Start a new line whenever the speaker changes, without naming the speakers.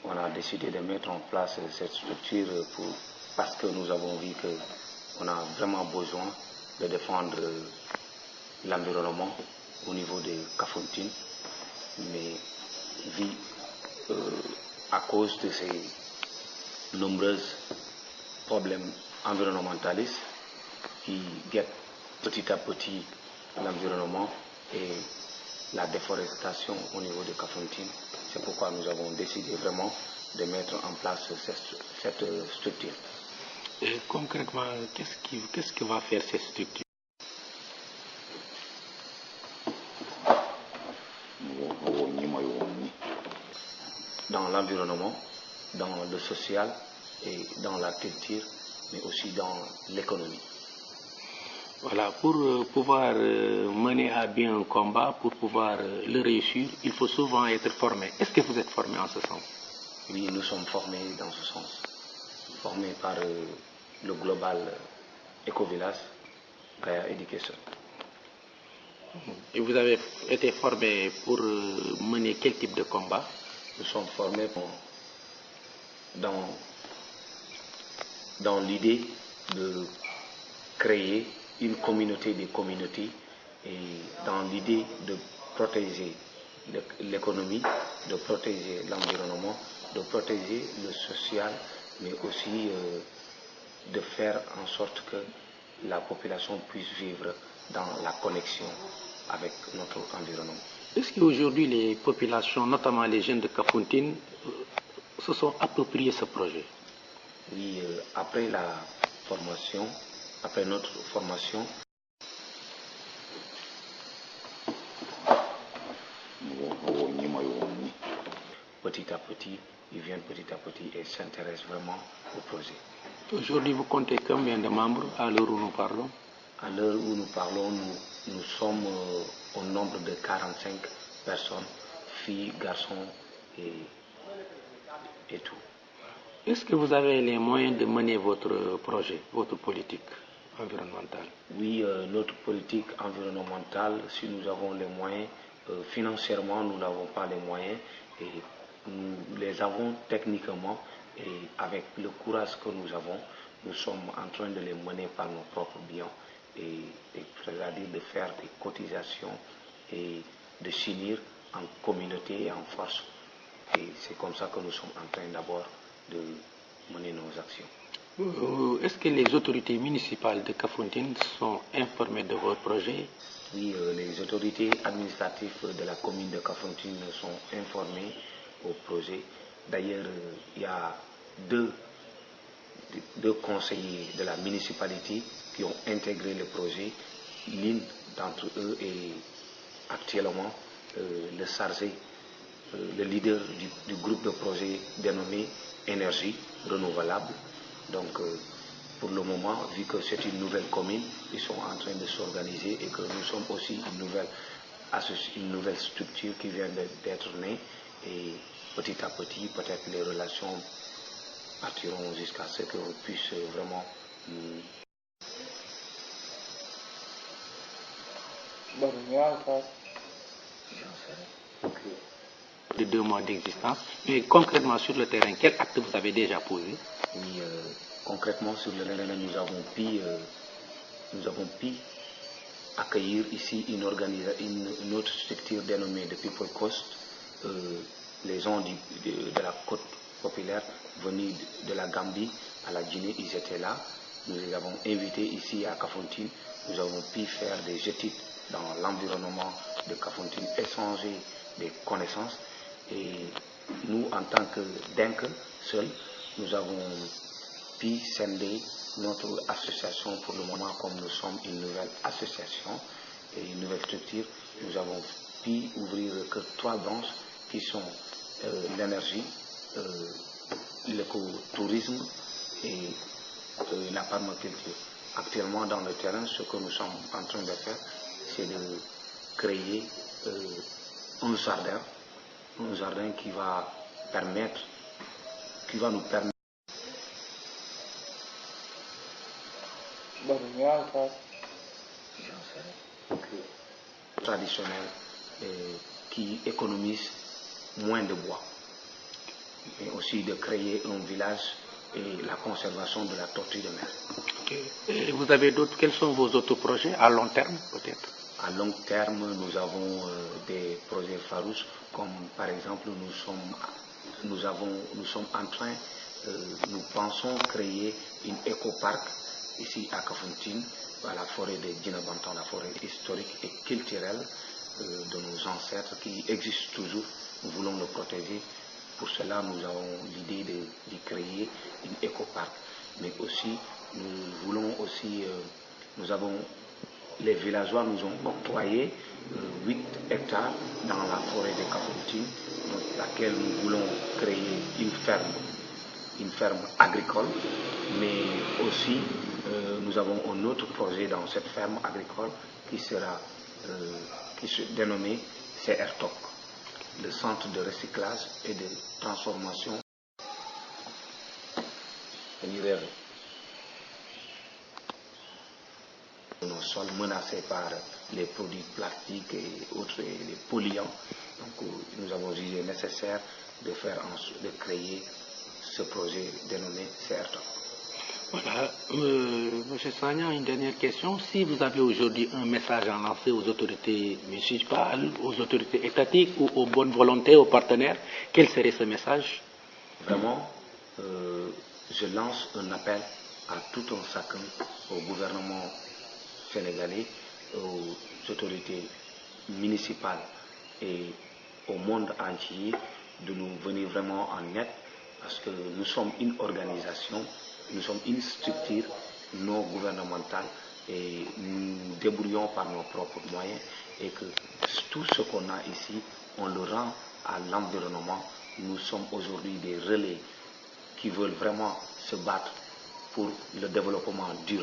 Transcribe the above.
on a décidé de mettre en place cette structure parce que nous avons vu qu'on a vraiment besoin de défendre l'environnement au niveau de Kafountine, mais vu à cause de ces nombreux problèmes environnementalistes qui guettent petit à petit l'environnement et la déforestation au niveau de Kafountine. C'est pourquoi nous avons décidé vraiment de mettre en place cette structure.
Et concrètement, qu'est-ce que va faire cette structure?
Dans l'environnement, dans le social et dans la culture, mais aussi dans l'économie.
Voilà, pour pouvoir mener à bien un combat, pour pouvoir le réussir, il faut souvent être formé. Est-ce que vous êtes formé en ce sens?
Oui, nous sommes formés dans ce sens. Formés par le Global Eco-Village, Gaia Education.
Et vous avez été formé pour mener quel type de combat?
Nous sommes formés dans l'idée de créer une communauté des communautés et dans l'idée de protéger l'économie, de protéger l'environnement, de protéger le social, mais aussi de faire en sorte que la population puisse vivre dans la connexion avec notre environnement.
Est-ce qu'aujourd'hui les populations, notamment les jeunes de Kafountine, se sont appropriés ce projet?
Oui, après la formation, après notre formation, petit à petit, ils viennent petit à petit et s'intéressent vraiment au projet.
Aujourd'hui, vous comptez combien de membres à l'heure où nous parlons?
À l'heure où nous parlons, nous sommes au nombre de 45 personnes, filles, garçons et tout.
Est-ce que vous avez les moyens de mener votre projet, votre politique environnementale?
Oui, notre politique environnementale, si nous avons les moyens, financièrement, nous n'avons pas les moyens et nous les avons techniquement et avec le courage que nous avons, nous sommes en train de les mener par nos propres biens c'est-à-dire de faire des cotisations et de s'unir en communauté et en force. Et c'est comme ça que nous sommes en train d'abord de mener nos actions.
Est-ce que les autorités municipales de Kafountine sont informées de votre projet?
Oui, les autorités administratives de la commune de Kafountine sont informées au projet. D'ailleurs, il y a deux conseillers de la municipalité qui ont intégré le projet. L'une d'entre eux est actuellement le chargé, le leader du groupe de projet dénommé Énergie renouvelable. Donc, pour le moment, vu que c'est une nouvelle commune, ils sont en train de s'organiser et que nous sommes aussi une nouvelle structure qui vient d'être née. Et petit à petit, peut-être les relations partiront jusqu'à ce qu'on puisse vraiment
de 2 mois d'existence. Mais concrètement sur le terrain, quel acte vous avez déjà posé?
Oui, concrètement sur le terrain, nous avons pu accueillir ici une autre structure dénommée de People Coast. Les gens de la côte populaire venus de la Gambie à la Guinée, ils étaient là. Nous les avons invités ici à Kafountine. Nous avons pu faire des études dans l'environnement de Kafountine, échanger des connaissances. Et nous, en tant que DENK seul, nous avons pu scinder notre association pour le moment, comme nous sommes une nouvelle association et une nouvelle structure. Nous avons pu ouvrir que 3 branches qui sont l'énergie, l'écotourisme et la permaculture. Actuellement, dans le terrain, ce que nous sommes en train de faire, c'est de créer un jardin qui va nous permettre traditionnel qui économise moins de bois. mais aussi de créer un village et la conservation de la tortue de mer.
Okay. Et vous avez d'autres, quels sont vos autres projets à long terme peut-être?
À long terme, nous avons des projets farouches, comme par exemple nous sommes en train, nous pensons créer une éco-parc ici à Kafountine, à la forêt de Djinabantan, la forêt historique et culturelle de nos ancêtres qui existe toujours. Nous voulons le protéger. Pour cela, nous avons l'idée de créer une éco-parc. Mais aussi, nous voulons aussi, les villageois nous ont octroyé 8 hectares dans la forêt de Kafountine, dans laquelle nous voulons créer une ferme agricole, mais aussi nous avons un autre projet dans cette ferme agricole qui se dénommé CRTOC, le centre de recyclage et de transformation de nos sols menacés par les produits plastiques et autres, les polluants. Donc nous avons jugé nécessaire de créer ce projet dénommé CRTOC.
Voilà, M. Sagna, une dernière question. Si vous avez aujourd'hui un message à lancer aux autorités municipales, aux autorités étatiques ou aux bonnes volontés, aux partenaires, quel serait ce message?
Vraiment, je lance un appel à tout un chacun, au gouvernement sénégalais, aux autorités municipales et au monde entier de nous venir vraiment en aide, parce que nous sommes une organisation, nous sommes une structure non gouvernementale et nous nous débrouillons par nos propres moyens, et que tout ce qu'on a ici, on le rend à l'environnement. Nous sommes aujourd'hui des relais qui veulent vraiment se battre pour le développement durable.